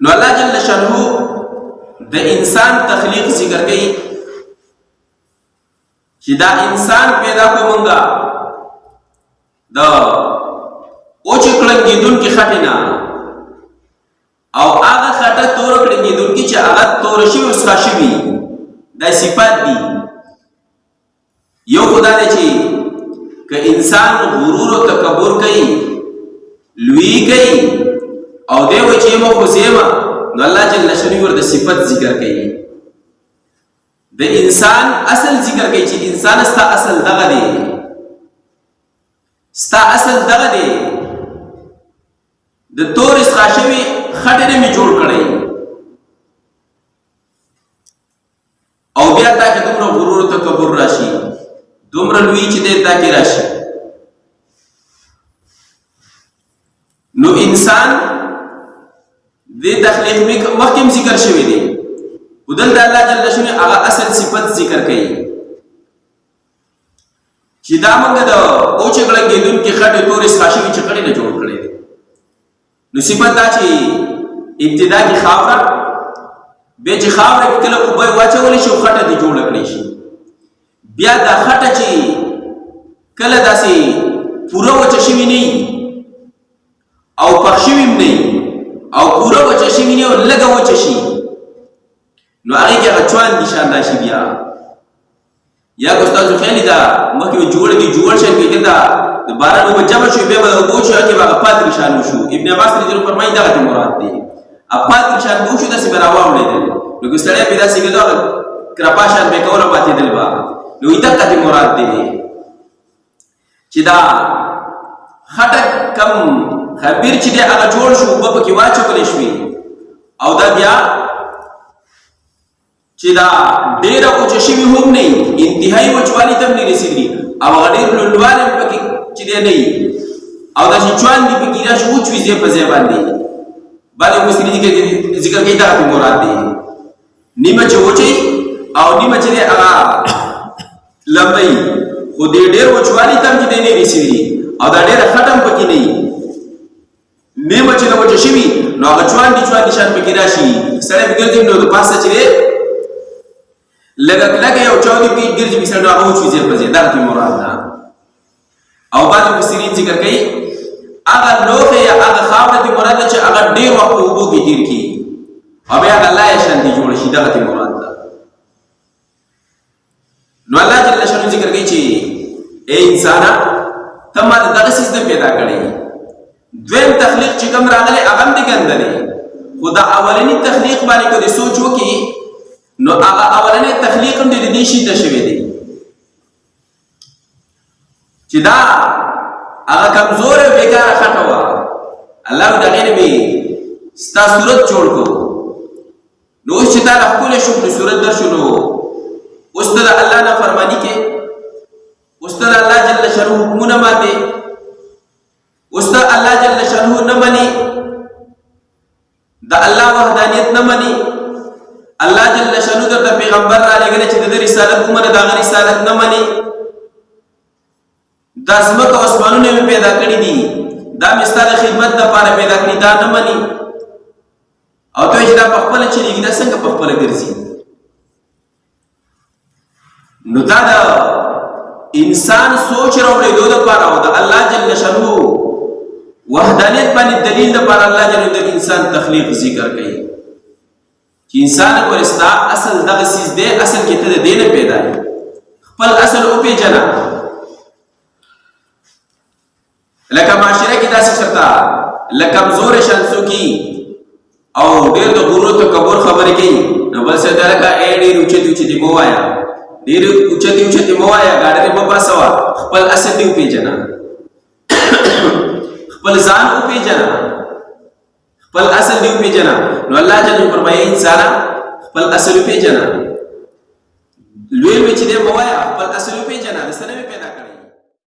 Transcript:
نو الله جل شانه د انسان تخلیق ذکر کوي چې دا انسان پیدا کومنګا د اوچ کړنګیدون کې خټینا او هغه خټه تور کړنګیدون کې چې هغه تور شي او سره شي دا صفات دي یو خدای دی چې که انسان غرور او تکبر کوي لوی کوي او دی و چې مو خزیما نو الله جل شانه ور د صفات ذکر کوي د انسان اصل ذکر کوي چې انسان ستا اصل دغه دی ستا اصل دغه دی د تور اسخاشوي خټه می جوړ کړی او بیا تا کې دومره غرور او تکبر راشي دومره لوی چې دې تا کې راشي نو انسان دې تخلیق مخکې ذکر شوی دی ودل د الله جل شانه هغه اصل صفت ذکر کړي چې دا موږ د اوچ کړنګیدون کې خټه تور اسخاشوي چې کړي نه جوړ کړي نو صفت دا چې ابتدا کې خاوره به چې خاوره کې کله په بای واچول شي خټه دي جوړ کړي شي بیا دا خټه چې کله داسې پوره وچ شي نه او پخښوي نه او پوره وچ شي نه او لګه وچ شي نو هغه کې اچوان نشان راشي بیا یا استاد خیال دا مکه جوړ شي کې دا د باران او جمع شو به وګو چې هغه هغه پات نشان وشو ابن عباس رضی الله فرمایي دا مراد دی اپات نشان وشو د سیمه راوړل دي نو ګستړې پیدا سیګه دا کرپاشان به کوله پاتې دل با نو دا ته مراد دی چې دا خټه کم خبير چې دا هغه جوړ شو په کې واچول شي او دا بیا چې دا ډېر او چې شي هم نه انتهایی وچوالي تم نه رسیدي او غډیر لوندواله پکې چې دی نه او دا چې چوان دی پکې راځي او چې زی په ځای باندې مسری کې ذکر کې دا مراد دی نیمه چې وچی او نیمه چې هغه لمبي خو دې ډېر وچوالي تم چې دی نه رسیدي او دا ډېر ختم پکې نه نیمه چې وچ شي نو هغه چوان نشان پکې راشي سره وګرځي نو د پاسه چې لگا یو چاودی پی ګرځي په سره هغه چې زیر په ځای دا مراد ده او بعض مفسرین ذکر کوي هغه لوخه یا هغه خاوره دي مراد ده چې هغه ډیر وخت وبو کې تیر کی او بیا الله یې شان دي جوړ شي دا مراد ده نو الله جل شانه ذکر کوي چې اے انسان ته ما دغه سیس پیدا کړی دویم تخلیق چې کوم راغلی هغه دې ګندلې خدا اولنی تخلیق باندې کو دې سوچو کې نو هغه اولنې تخلیق هم دې شي ته شوی دی چې دا هغه کمزور او بیکار خټه و الله د غیر به ستا صورت جوړ کو نو چې تا خپل شو د صورت در شنو اوس ته الله نه فرمانی کې اوس ته الله جل شانه حکمونه ماته اوس ته الله جل شانه نه مني دا الله وحدانیت نه مني الله جل شانه د پیغمبر را لګنه چې د رسالت عمر د رسالت نه مني دا زمکه اسمانونه پیدا کړی دي دا مستاله خدمت لپاره پیدا کړی دا نه مني او ته چې دا په خپل چې لګیدا څنګه په خپل ګرځي نو دا انسان سوچ راوړي دوه لپاره او د الله جل شانه وحدانیت باندې دلیل لپاره الله جل د انسان تخلیق ذکر کوي چې انسان ورستا اصل دغه سیز دی اصل کې ته دې نه پیدا خپل اصل او پیژنه لکه معاشره کې داسې شرطه لکه کمزور شانسو کی او ډېر د غرور ته کبر خبرې کوي نو بل څه درکا ډېر اوچتي موایا ډېر اوچتي موایا ګاډه په پاسوا خپل اصل دی پیژنه خپل ځان او پیژنه خپل اصل دی پیژنه نو الله جل فرمایي انسان خپل اصل پیژنه لوی چې دی موایا خپل اصل پیژنه د سره پیدا کړی